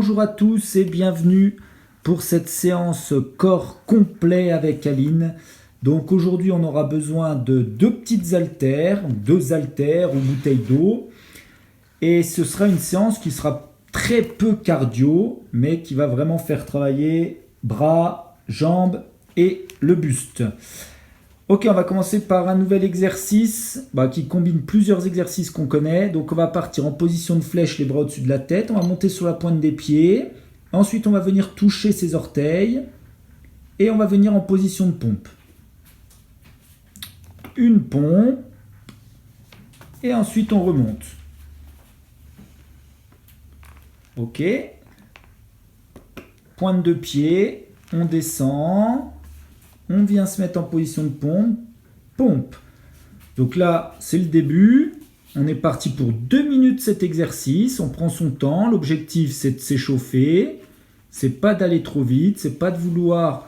Bonjour à tous et bienvenue pour cette séance corps complet avec Aline. Donc aujourd'hui on aura besoin de deux petites haltères, deux haltères ou bouteilles d'eau. Et ce sera une séance qui sera très peu cardio, mais qui va vraiment faire travailler bras, jambes et le buste. Ok, on va commencer par un nouvel exercice qui combine plusieurs exercices qu'on connaît. Donc on va partir en position de flèche, les bras au-dessus de la tête. On va monter sur la pointe des pieds. Ensuite, on va venir toucher ses orteils. Et on va venir en position de pompe. Une pompe. Et ensuite, on remonte. Ok. Pointe de pied. On descend. On vient se mettre en position de pompe. Pompe. Donc là, c'est le début. On est parti pour 2 minutes cet exercice. On prend son temps. L'objectif, c'est de s'échauffer. C'est pas d'aller trop vite. C'est pas de vouloir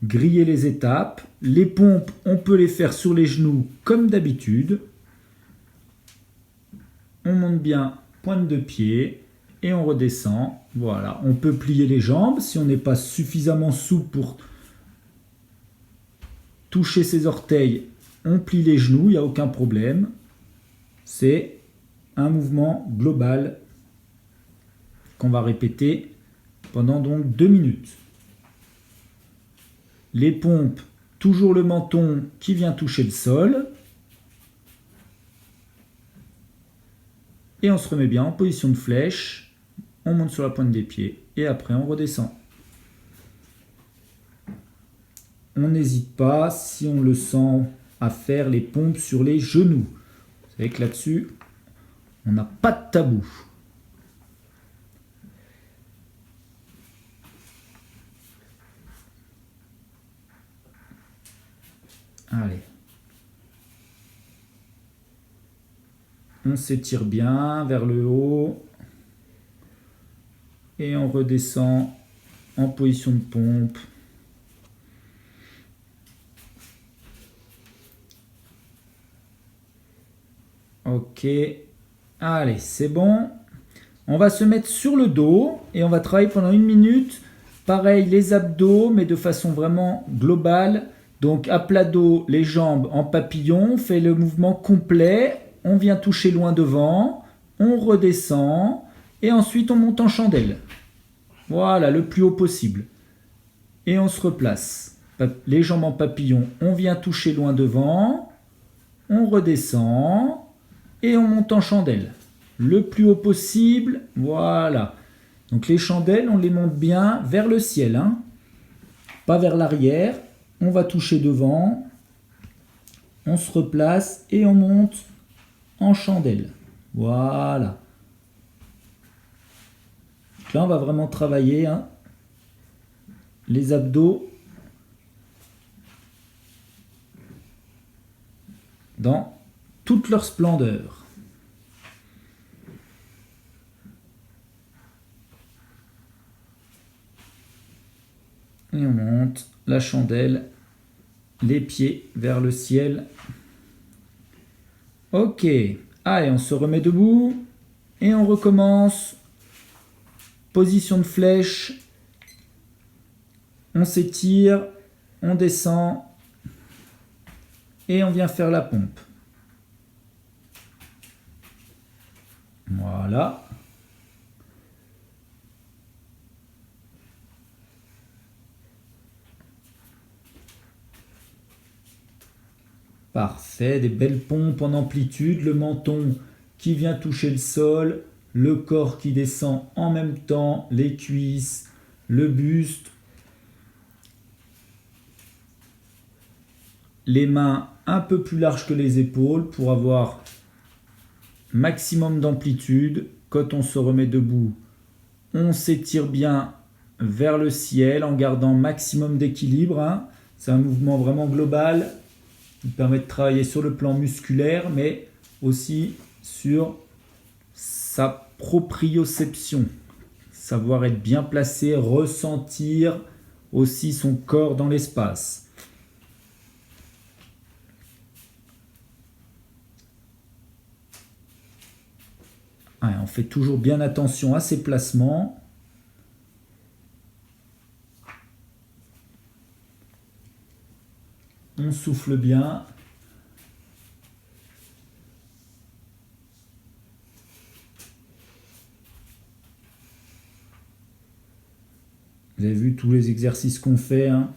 griller les étapes. Les pompes, on peut les faire sur les genoux comme d'habitude. On monte bien, pointe de pied. Et on redescend. Voilà. On peut plier les jambes si on n'est pas suffisamment souple pour toucher ses orteils, on plie les genoux, il n'y a aucun problème. C'est un mouvement global qu'on va répéter pendant donc 2 minutes. Les pompes, toujours le menton qui vient toucher le sol. Et on se remet bien en position de flèche. On monte sur la pointe des pieds et après on redescend. On n'hésite pas, si on le sent, à faire les pompes sur les genoux. Vous savez que là-dessus, on n'a pas de tabou. Allez. On s'étire bien vers le haut. Et on redescend en position de pompe. Ok, allez, c'est bon. On va se mettre sur le dos et on va travailler pendant 1 minute. Pareil, les abdos, mais de façon vraiment globale. Donc à plat dos, les jambes en papillon. On fait le mouvement complet. On vient toucher loin devant. On redescend. Et ensuite, on monte en chandelle. Voilà, le plus haut possible. Et on se replace. Les jambes en papillon. On vient toucher loin devant. On redescend. Et on monte en chandelle, le plus haut possible, voilà. Donc les chandelles, on les monte bien vers le ciel, pas vers l'arrière. On va toucher devant, on se replace et on monte en chandelle, voilà. Donc là, on va vraiment travailler les abdos dans toute leur splendeur. Et on monte la chandelle, les pieds vers le ciel. Ok, allez, on se remet debout et on recommence. Position de flèche, on s'étire, on descend et on vient faire la pompe. Voilà. Parfait, des belles pompes en amplitude, le menton qui vient toucher le sol, le corps qui descend en même temps, les cuisses, le buste, les mains un peu plus larges que les épaules pour avoir maximum d'amplitude. Quand on se remet debout, on s'étire bien vers le ciel en gardant maximum d'équilibre. C'est un mouvement vraiment global qui permet de travailler sur le plan musculaire, mais aussi sur sa proprioception. Savoir être bien placé, ressentir aussi son corps dans l'espace. Ouais, on fait toujours bien attention à ses placements. on souffle bien. Vous avez vu tous les exercices qu'on fait, hein.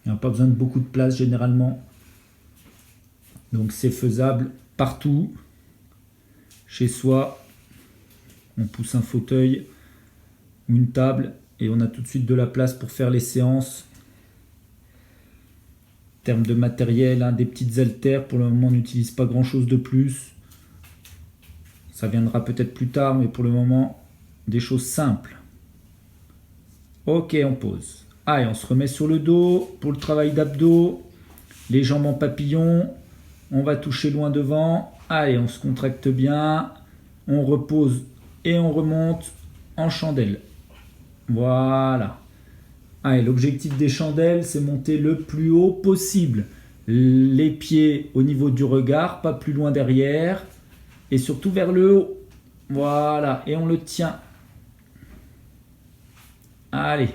Il n'y a pas besoin de beaucoup de place généralement. Donc c'est faisable partout. Chez soi, on pousse un fauteuil ou une table et on a tout de suite de la place pour faire les séances. En termes de matériel, hein, des petites haltères, pour le moment on n'utilise pas grand chose de plus. Ça viendra peut-être plus tard, mais pour le moment, des choses simples. Ok, on pose. Allez, on se remet sur le dos pour le travail d'abdos. Les jambes en papillon. On va toucher loin devant. Allez, on se contracte bien. On repose et on remonte en chandelle. Voilà. Allez, l'objectif des chandelles, c'est monter le plus haut possible. Les pieds au niveau du regard, pas plus loin derrière. Et surtout vers le haut. Voilà. Et on le tient. Allez.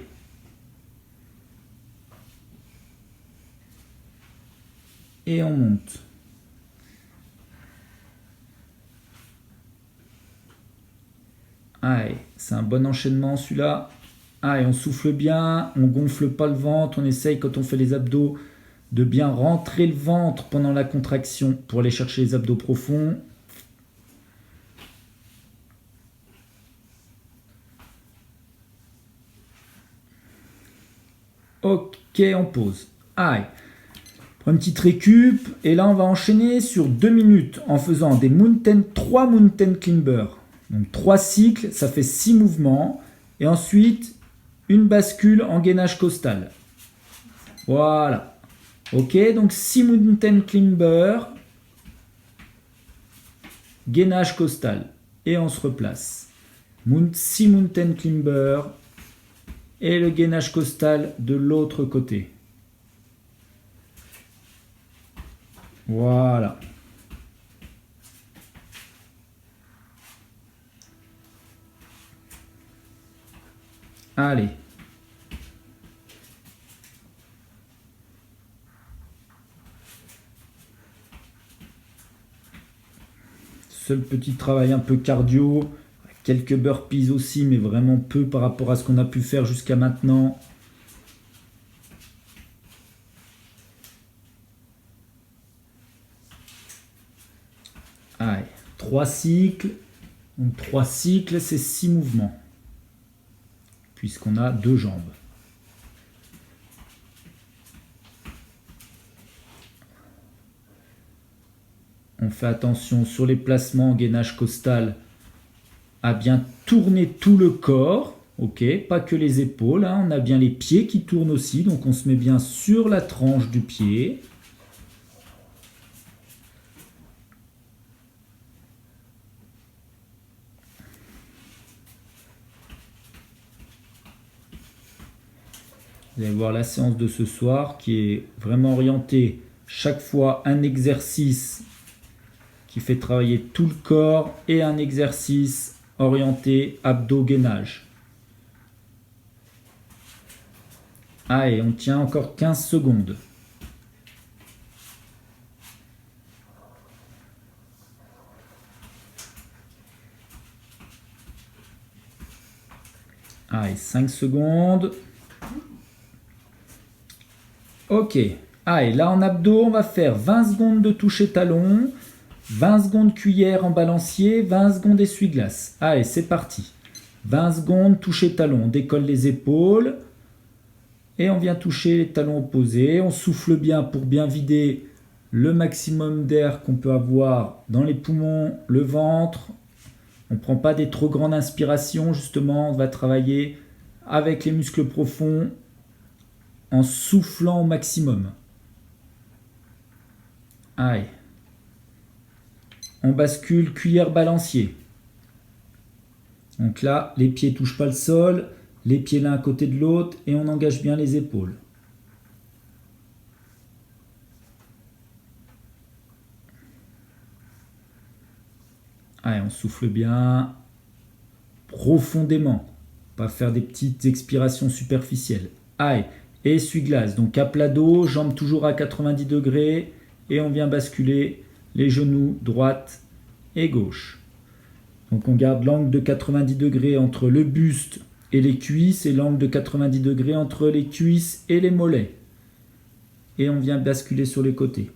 Et on monte. Allez, c'est un bon enchaînement celui-là. Allez, on souffle bien, on gonfle pas le ventre, on essaye quand on fait les abdos de bien rentrer le ventre pendant la contraction pour aller chercher les abdos profonds. Ok, on pose. Allez, prends une petite récup. Et là, on va enchaîner sur 2 minutes en faisant des 3 mountain climbers. Donc 3 cycles, ça fait 6 mouvements. Et ensuite, une bascule en gainage costal. Voilà. Ok, donc 6 mountain climbers. Gainage costal. Et on se replace. 6 mountain climbers. Et le gainage costal de l'autre côté. Voilà. Allez. Seul petit travail un peu cardio. Quelques burpees aussi, mais vraiment peu par rapport à ce qu'on a pu faire jusqu'à maintenant. Allez, 3 cycles. Donc 3 cycles, c'est 6 mouvements. Puisqu'on a 2 jambes. On fait attention sur les placements en gainage costal à bien tourner tout le corps, ok, pas que les épaules, hein. On a bien les pieds qui tournent aussi, donc on se met bien sur la tranche du pied. Vous allez voir la séance de ce soir qui est vraiment orientée chaque fois un exercice qui fait travailler tout le corps et un exercice orienté abdos-gainage. Allez, on tient encore 15 secondes. Allez, 5 secondes. Ok. Allez, là en abdos, on va faire 20 secondes de toucher talon, 20 secondes cuillère en balancier, 20 secondes essuie-glace. Allez, c'est parti. 20 secondes, toucher talon. On décolle les épaules. Et on vient toucher les talons opposés. On souffle bien pour bien vider le maximum d'air qu'on peut avoir dans les poumons, le ventre. On ne prend pas des trop grandes inspirations, justement. On va travailler avec les muscles profonds en soufflant au maximum. Allez. On bascule cuillère balancier. Donc là, les pieds ne touchent pas le sol, les pieds l'un à côté de l'autre et on engage bien les épaules. Allez, on souffle bien profondément, pas faire des petites expirations superficielles. Allez, et essuie-glace. Donc à plat dos, jambes toujours à 90 degrés et on vient basculer les genoux droite et gauche. Donc on garde l'angle de 90 degrés entre le buste et les cuisses et l'angle de 90 degrés entre les cuisses et les mollets. Et on vient basculer sur les côtés.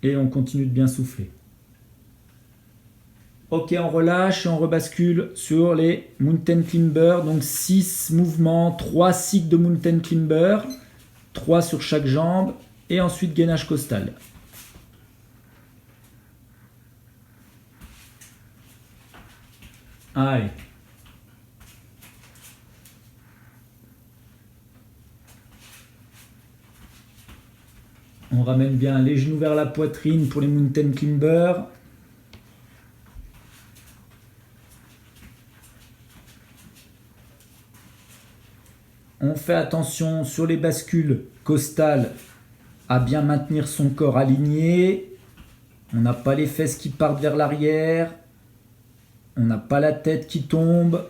Et on continue de bien souffler. Ok, on relâche et on rebascule sur les Mountain Climber. Donc 6 mouvements, 3 cycles de Mountain Climber, 3 sur chaque jambe et ensuite gainage costal. Allez. On ramène bien les genoux vers la poitrine pour les Mountain Climber. On fait attention sur les bascules costales à bien maintenir son corps aligné. On n'a pas les fesses qui partent vers l'arrière. On n'a pas la tête qui tombe.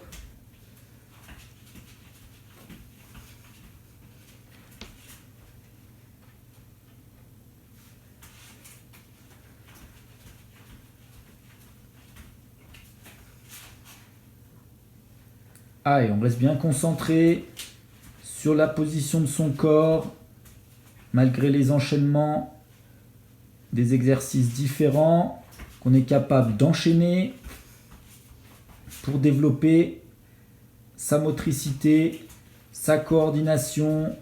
Ah, et on reste bien concentré sur la position de son corps, malgré les enchaînements des exercices différents qu'on est capable d'enchaîner pour développer sa motricité, sa coordination,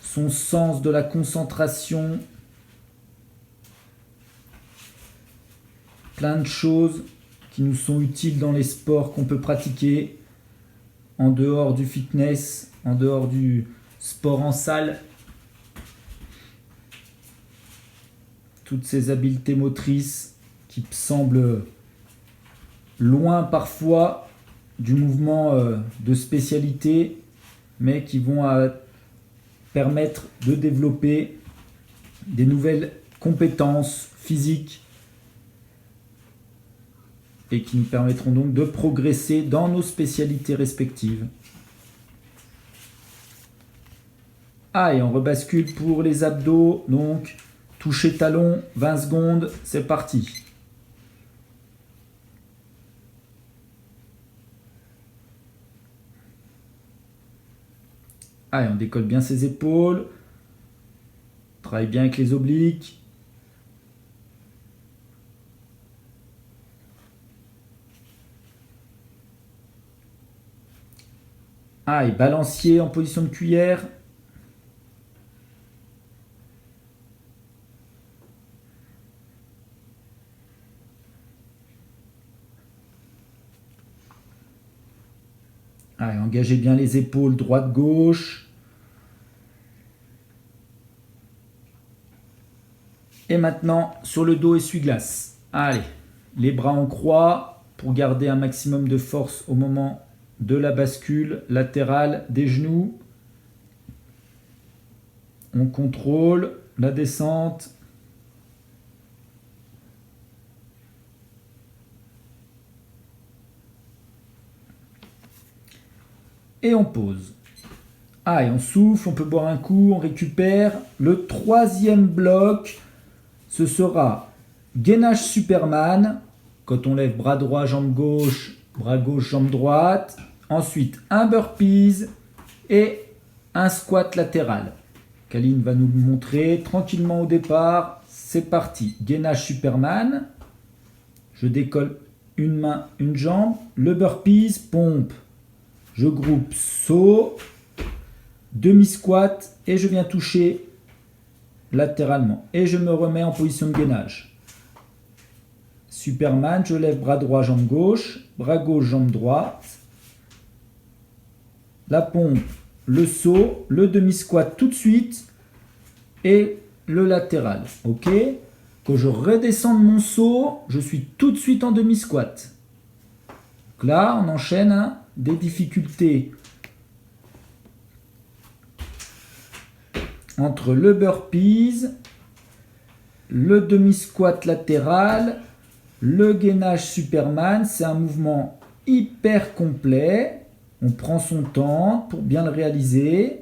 son sens de la concentration, plein de choses qui nous sont utiles dans les sports qu'on peut pratiquer en dehors du fitness, en dehors du sport en salle. Toutes ces habiletés motrices qui semblent loin parfois du mouvement de spécialité, mais qui vont permettre de développer des nouvelles compétences physiques et qui nous permettront donc de progresser dans nos spécialités respectives. Ah, et on rebascule pour les abdos, donc toucher talon, 20 secondes, c'est parti. Ah, et on décolle bien ses épaules, travaille bien avec les obliques. Ah, et balancier en position de cuillère. Ah, et engagez bien les épaules droite-gauche. Et maintenant, sur le dos essuie-glace. Allez, les bras en croix pour garder un maximum de force au moment de la bascule latérale des genoux. On contrôle la descente. Et on pose. Ah, et on souffle, on peut boire un coup, on récupère. Le troisième bloc, ce sera gainage Superman. Quand on lève bras droit, jambe gauche, bras gauche, jambe droite. Ensuite, un burpees et un squat latéral. Kaline va nous le montrer tranquillement au départ. C'est parti. Gainage Superman. Je décolle une main, une jambe. Le burpees, pompe. Je groupe saut, demi-squat et je viens toucher latéralement. Et je me remets en position de gainage. Superman, je lève bras droit, jambe gauche, bras gauche, jambe droite. La pompe, le saut, le demi-squat tout de suite et le latéral. Ok ? Quand je redescends de mon saut, je suis tout de suite en demi-squat. Donc là, on enchaîne des difficultés entre le burpees, le demi-squat latéral, le gainage Superman. C'est un mouvement hyper complet. On prend son temps pour bien le réaliser.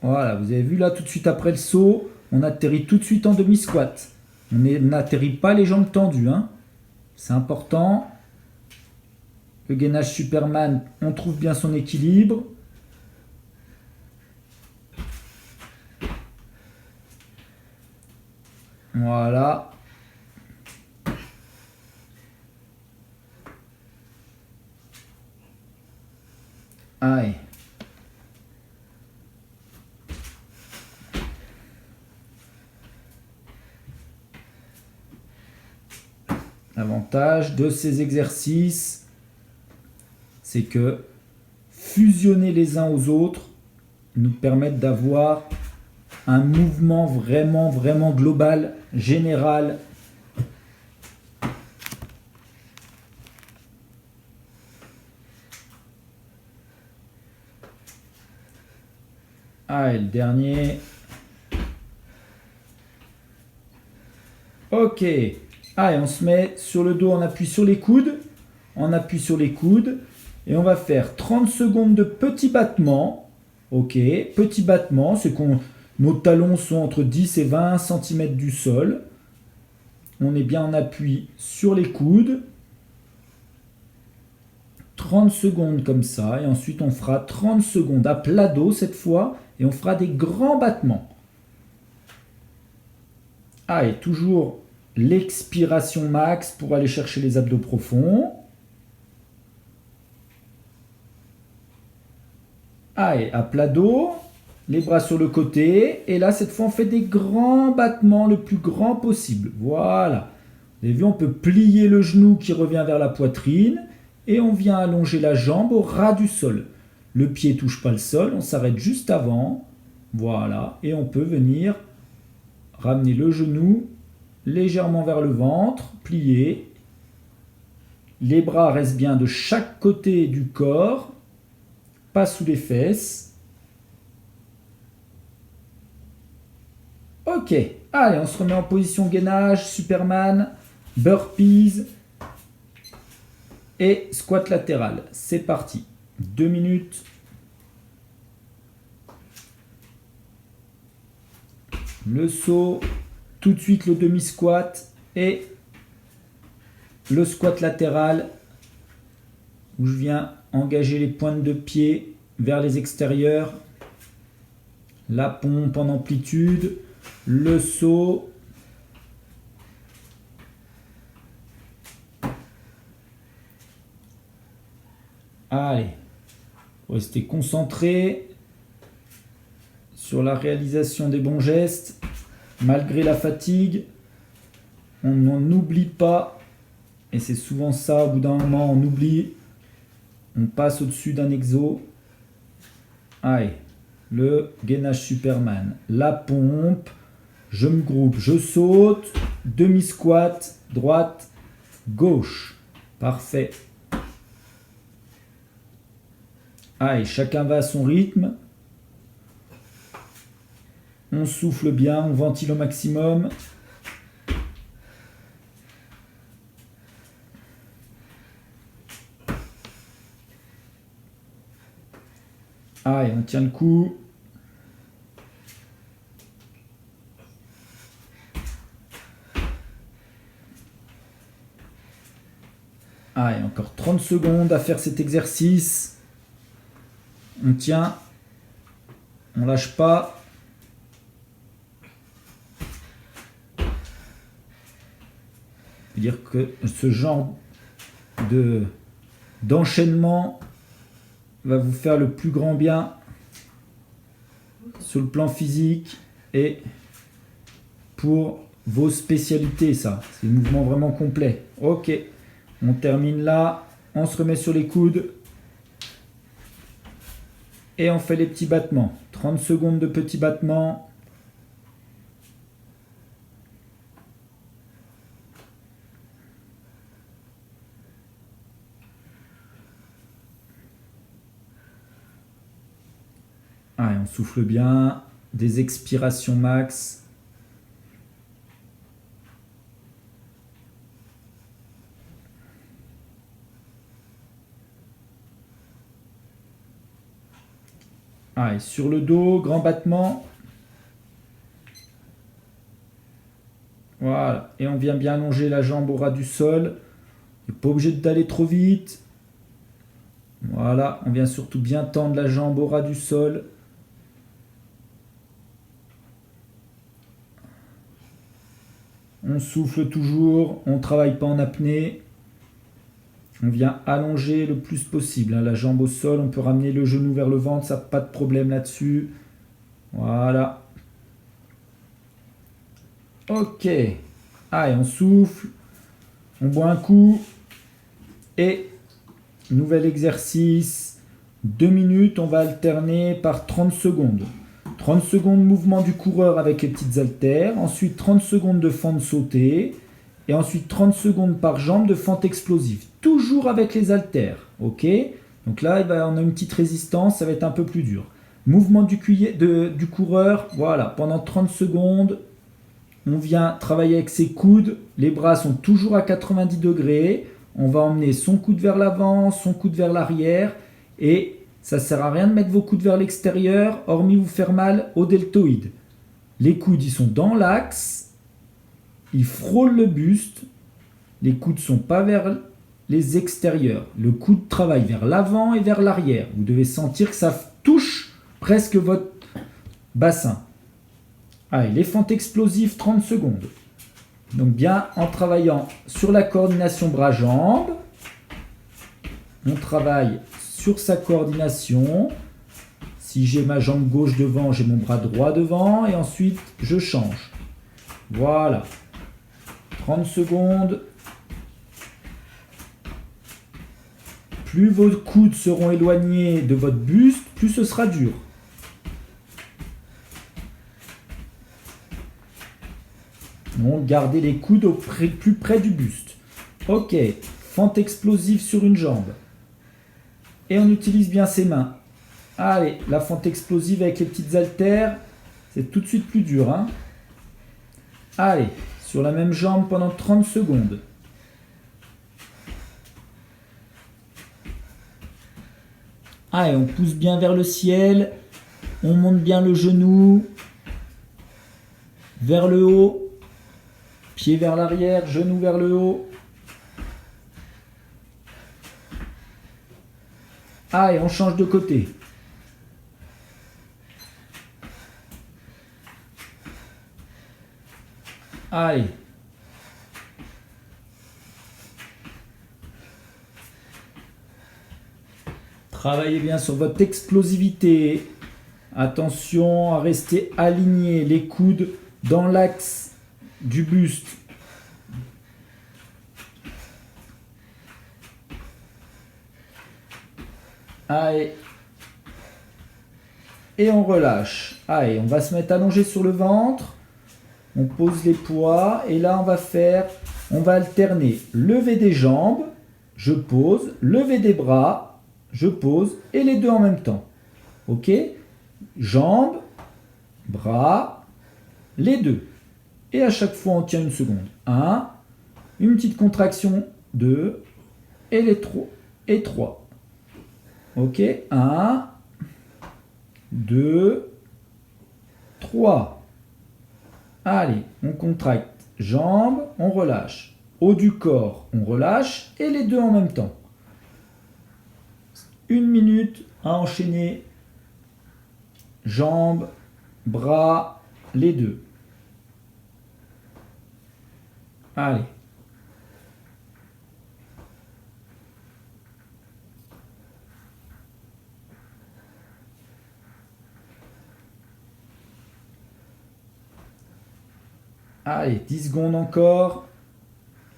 Voilà, vous avez vu là, tout de suite après le saut, on atterrit tout de suite en demi-squat. On n'atterrit pas les jambes tendues, hein. C'est important. Le gainage Superman, on trouve bien son équilibre. Voilà. Allez. L'avantage de ces exercices, c'est que fusionner les uns aux autres nous permettent d'avoir un mouvement vraiment global, général. Ah, et le dernier. Ok. Allez, on se met sur le dos, on appuie sur les coudes. On appuie sur les coudes. Et on va faire 30 secondes de petits battements. Ok, petits battements, c'est qu'on nos talons sont entre 10 et 20 cm du sol. On est bien en appui sur les coudes. 30 secondes comme ça. Et ensuite, on fera 30 secondes à plat dos cette fois. Et on fera des grands battements. Ah, et toujours l'expiration max pour aller chercher les abdos profonds. Allez, à plat dos, les bras sur le côté. Et là, cette fois, on fait des grands battements le plus grand possible. Voilà. Vous avez vu, on peut plier le genou qui revient vers la poitrine. Et on vient allonger la jambe au ras du sol. Le pied ne touche pas le sol, on s'arrête juste avant. Voilà. Et on peut venir ramener le genou légèrement vers le ventre, plier. Les bras restent bien de chaque côté du corps, pas sous les fesses. Ok, allez, on se remet en position gainage, Superman, burpees et squat latéral. C'est parti, 2 minutes. Le saut, tout de suite le demi-squat et le squat latéral où je viens engager les pointes de pied vers les extérieurs, la pompe en amplitude, le saut, allez, restez concentré sur la réalisation des bons gestes, malgré la fatigue, on n'en oublie pas, et c'est souvent ça, au bout d'un moment on oublie, on passe au-dessus d'un exo. Allez, le gainage Superman, la pompe, je me groupe, je saute, demi-squat, droite, gauche, parfait. Allez, chacun va à son rythme. On souffle bien, on ventile au maximum. Allez, on tient le coup. Allez, encore 30 secondes à faire cet exercice. On tient. On lâche pas. Dire que ce genre d'enchaînement va vous faire le plus grand bien sur le plan physique et pour vos spécialités, ça. C'est un mouvement vraiment complet. Ok, on termine là, on se remet sur les coudes et on fait les petits battements. 30 secondes de petits battements. Allez, on souffle bien, des expirations max. Allez, sur le dos, grand battement. Voilà, et on vient bien allonger la jambe au ras du sol. On n'est pas obligé d'aller trop vite. Voilà, on vient surtout bien tendre la jambe au ras du sol. On souffle toujours, on ne travaille pas en apnée. On vient allonger le plus possible, hein, la jambe au sol. On peut ramener le genou vers le ventre, ça n'a pas de problème là-dessus. Voilà. Ok. Allez, on souffle. On boit un coup. Et nouvel exercice. 2 minutes, on va alterner par 30 secondes. 30 secondes mouvement du coureur avec les petites haltères. Ensuite 30 secondes de fente sautée. Et ensuite 30 secondes par jambe de fente explosive. Toujours avec les haltères. Ok. Donc là, on a une petite résistance, ça va être un peu plus dur. Mouvement du coureur. Voilà, pendant 30 secondes. On vient travailler avec ses coudes. Les bras sont toujours à 90 degrés. On va emmener son coude vers l'avant, son coude vers l'arrière. Et ça ne sert à rien de mettre vos coudes vers l'extérieur, hormis vous faire mal au deltoïde. Les coudes, ils sont dans l'axe. Ils frôlent le buste. Les coudes ne sont pas vers les extérieurs. Le coude travaille vers l'avant et vers l'arrière. Vous devez sentir que ça touche presque votre bassin. Allez, les fentes explosives, 30 secondes. Donc bien en travaillant sur la coordination bras-jambes, on travaille sur sa coordination. Si j'ai ma jambe gauche devant, j'ai mon bras droit devant et ensuite je change. Voilà. 30 secondes. Plus vos coudes seront éloignés de votre buste, plus ce sera dur. Donc, gardez les coudes plus près du buste. Ok, fente explosive sur une jambe. Et on utilise bien ses mains. Allez, la fente explosive avec les petites haltères, c'est tout de suite plus dur. Hein. Allez, sur la même jambe pendant 30 secondes. Allez, on pousse bien vers le ciel. On monte bien le genou vers le haut. Pied vers l'arrière, genou vers le haut. Allez, on change de côté. Allez. Travaillez bien sur votre explosivité. Attention à rester aligné, les coudes dans l'axe du buste. Allez. Et on relâche. Allez, on va se mettre allongé sur le ventre. On pose les poids. Et là, on va alterner lever des jambes. Je pose. Lever des bras. Je pose. Et les deux en même temps. Ok? Jambes, bras, les deux. Et à chaque fois, on tient une seconde. 1, une petite contraction, 2, et les 3. Et 3. Ok, 1, 2, 3. Allez, on contracte. Jambes, on relâche. Haut du corps, on relâche. Et les deux en même temps. 1 minute à enchaîner. Jambes, bras, les deux. Allez. Allez, 10 secondes encore.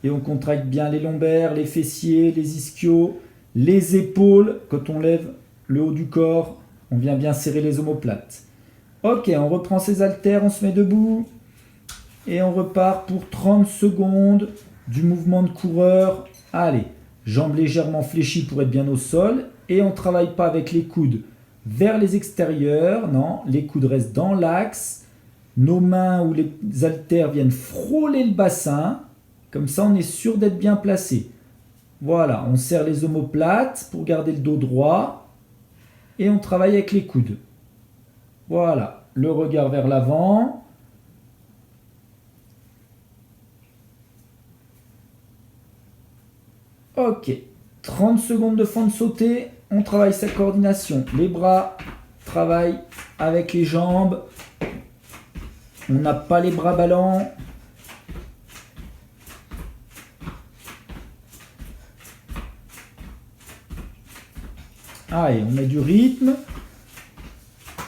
Et on contracte bien les lombaires, les fessiers, les ischios, les épaules. Quand on lève le haut du corps, on vient bien serrer les omoplates. Ok, on reprend ses haltères, on se met debout. Et on repart pour 30 secondes du mouvement de coureur. Allez, jambes légèrement fléchies pour être bien au sol. Et on ne travaille pas avec les coudes vers les extérieurs. Non, les coudes restent dans l'axe. Nos mains ou les haltères viennent frôler le bassin. Comme ça, on est sûr d'être bien placé. Voilà, on serre les omoplates pour garder le dos droit. Et on travaille avec les coudes. Voilà, le regard vers l'avant. Ok, 30 secondes de fente sautée, on travaille sa coordination. Les bras travaillent avec les jambes. On n'a pas les bras ballants. Allez, on met du rythme.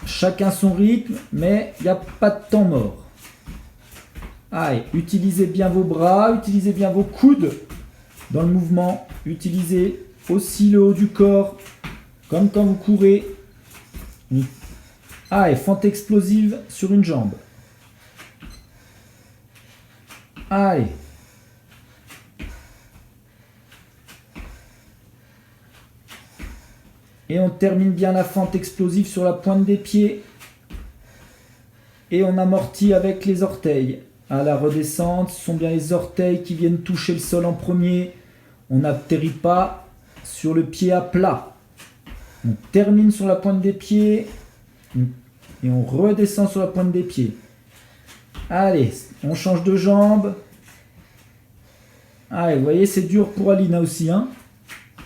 Chacun son rythme, mais il n'y a pas de temps mort. Allez, utilisez bien vos bras, utilisez bien vos coudes dans le mouvement. Utilisez aussi le haut du corps, comme quand vous courez. Allez, fente explosive sur une jambe. Allez. Et on termine bien la fente explosive sur la pointe des pieds. Et on amortit avec les orteils. À la redescente, ce sont bien les orteils qui viennent toucher le sol en premier. On n'atterrit pas sur le pied à plat. On termine sur la pointe des pieds. Et on redescend sur la pointe des pieds. Allez, on change de jambe. Allez, vous voyez, c'est dur pour Alina aussi, hein.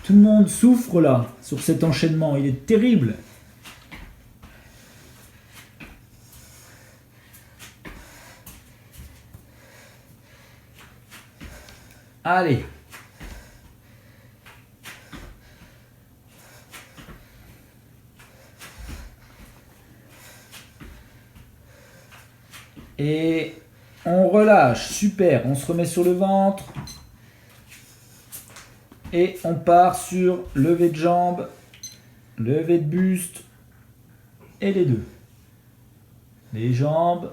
Tout le monde souffre là, sur cet enchaînement. Il est terrible. Allez. Et on relâche. Super. On se remet sur le ventre. Et on part sur lever de jambes, lever de buste et les deux. Les jambes,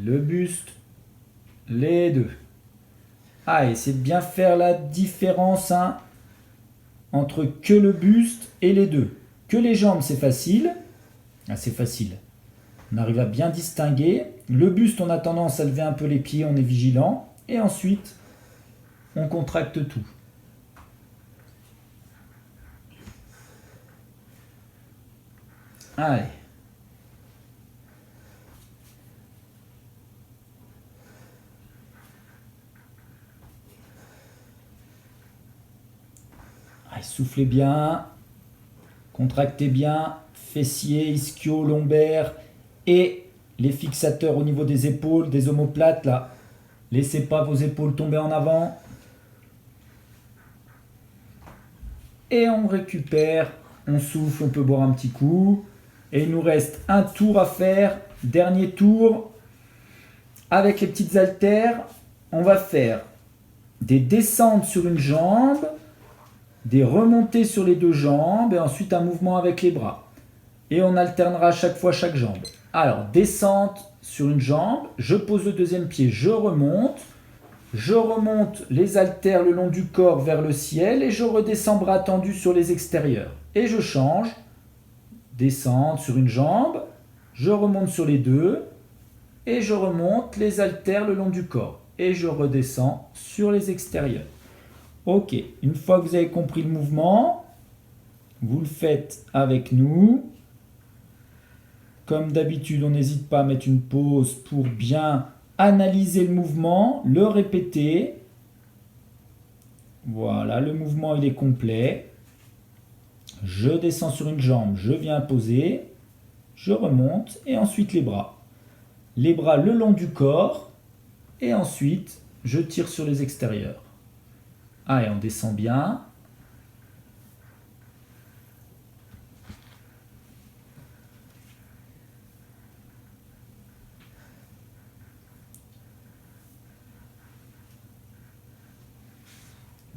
le buste, les deux. Ah, essayez de bien faire la différence entre que le buste et les deux. Que les jambes, c'est facile. Ah, c'est facile. On arrive à bien distinguer. Le buste, on a tendance à lever un peu les pieds, on est vigilant. Et ensuite, on contracte tout. Allez. Allez, soufflez bien. Contractez bien. Fessiers, ischio, lombaires et les fixateurs au niveau des épaules, des omoplates là. Laissez pas vos épaules tomber en avant. Et on récupère, on souffle, on peut boire un petit coup. Et il nous reste un tour à faire. Dernier tour. Avec les petites haltères, on va faire des descentes sur une jambe, des remontées sur les deux jambes et ensuite un mouvement avec les bras. Et on alternera à chaque fois chaque jambe. Alors, descente sur une jambe, je pose le deuxième pied, je remonte les haltères le long du corps vers le ciel et je redescends bras tendus sur les extérieurs. Et je change, descente sur une jambe, je remonte sur les deux et je remonte les haltères le long du corps. Et je redescends sur les extérieurs. Ok, une fois que vous avez compris le mouvement, vous le faites avec nous. Comme d'habitude, on n'hésite pas à mettre une pause pour bien analyser le mouvement, le répéter. Voilà, le mouvement il est complet. Je descends sur une jambe, je viens poser, je remonte et ensuite les bras. Les bras le long du corps et ensuite je tire sur les extérieurs. Allez, on descend bien.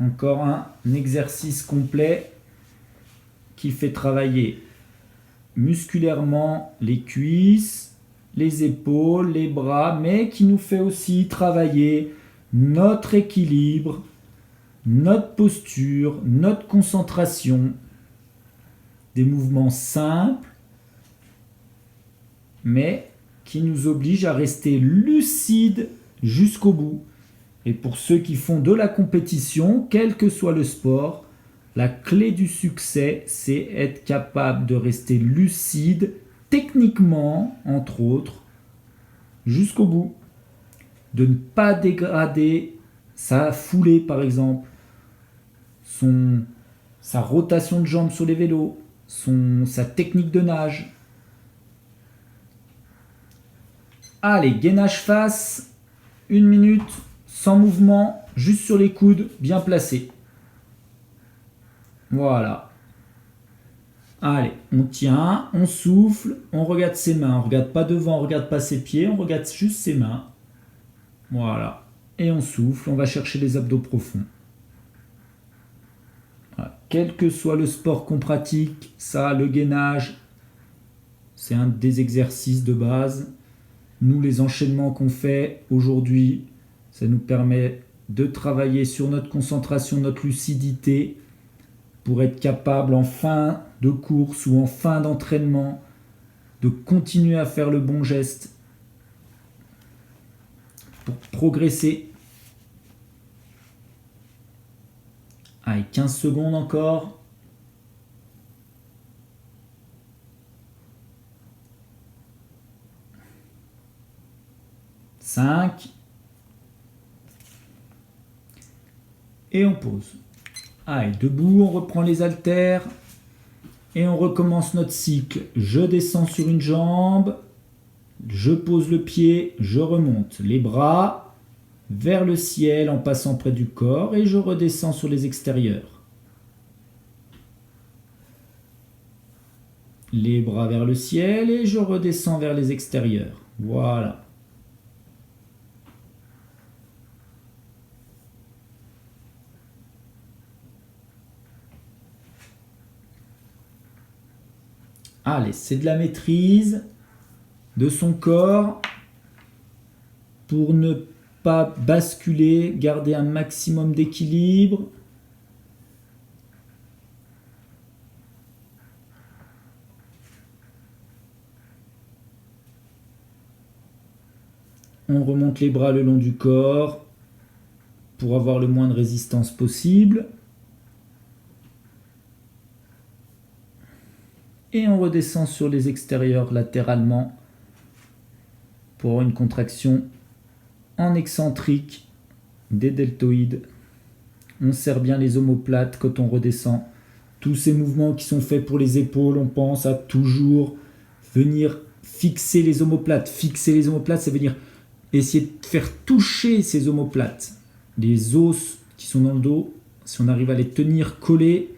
Encore un exercice complet qui fait travailler musculairement les cuisses, les épaules, les bras, mais qui nous fait aussi travailler notre équilibre, notre posture, notre concentration. Des mouvements simples, mais qui nous obligent à rester lucides jusqu'au bout. Et pour ceux qui font de la compétition, quel que soit le sport, la clé du succès, c'est être capable de rester lucide techniquement, entre autres, jusqu'au bout. De ne pas dégrader sa foulée, par exemple, sa rotation de jambes sur les vélos, sa technique de nage. Allez, gainage face, 1 minute, sans mouvement, juste sur les coudes, bien placés. Voilà. Allez, on tient, on souffle, on regarde ses mains. On ne regarde pas devant, on ne regarde pas ses pieds, on regarde juste ses mains. Voilà. Et on souffle, on va chercher les abdos profonds. Voilà. Quel que soit le sport qu'on pratique, ça, le gainage, c'est un des exercices de base. Nous, les enchaînements qu'on fait aujourd'hui, ça nous permet de travailler sur notre concentration, notre lucidité, pour être capable en fin de course ou en fin d'entraînement de continuer à faire le bon geste pour progresser. Allez, 15 secondes encore. Cinq. Et on pose. Allez, debout, on reprend les haltères et on recommence notre cycle. Je descends sur une jambe, je pose le pied, je remonte les bras vers le ciel en passant près du corps et je redescends sur les extérieurs. Les bras vers le ciel et je redescends vers les extérieurs. Voilà. Allez, c'est de la maîtrise de son corps pour ne pas basculer, garder un maximum d'équilibre. On remonte les bras le long du corps pour avoir le moins de résistance possible. Et on redescend sur les extérieurs latéralement pour avoir une contraction en excentrique des deltoïdes. On serre bien les omoplates quand on redescend. Tous ces mouvements qui sont faits pour les épaules, on pense à toujours venir fixer les omoplates. Fixer les omoplates, ça veut dire essayer de faire toucher ces omoplates. Les os qui sont dans le dos, si on arrive à les tenir collés,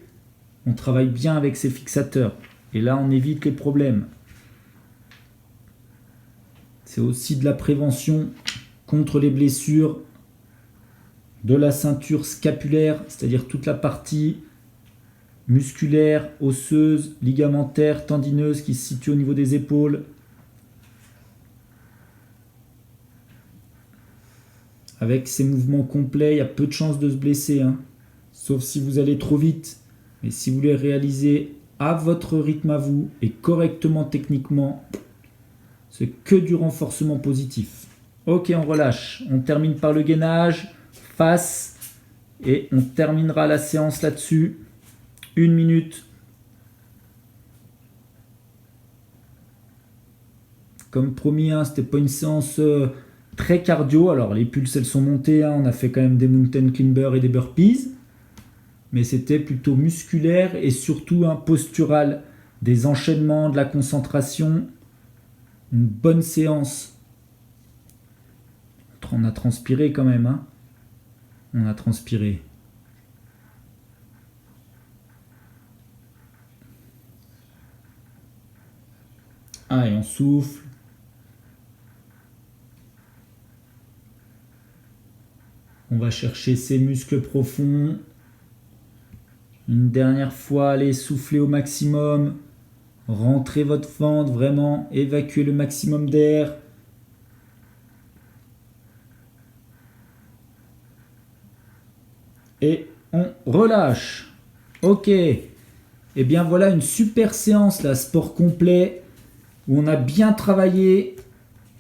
on travaille bien avec ces fixateurs. Et là, on évite les problèmes. C'est aussi de la prévention contre les blessures de la ceinture scapulaire, c'est-à-dire toute la partie musculaire, osseuse, ligamentaire, tendineuse qui se situe au niveau des épaules. Avec ces mouvements complets, il y a peu de chances de se blesser, hein. Sauf si vous allez trop vite. Mais si vous voulez réaliser à votre rythme à vous et correctement techniquement, c'est que du renforcement positif. Ok, on relâche. On termine par le gainage, face, et on terminera la séance là-dessus. 1 minute. Comme promis, hein, c'était pas une séance très cardio. Alors les pulses, elles sont montées. Hein, on a fait quand même des mountain climbers et des burpees. Mais c'était plutôt musculaire et surtout un postural, des enchaînements, de la concentration, une bonne séance. On a transpiré quand même, hein. On a transpiré. Allez, on souffle. On va chercher ces muscles profonds. Une dernière fois, allez, soufflez au maximum. Rentrez votre ventre, vraiment, évacuez le maximum d'air. Et on relâche. Ok. Et bien voilà une super séance, là, sport complet, où on a bien travaillé,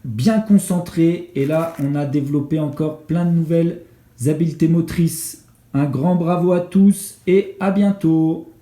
bien concentré. Et là, on a développé encore plein de nouvelles habiletés motrices. Un grand bravo à tous et à bientôt.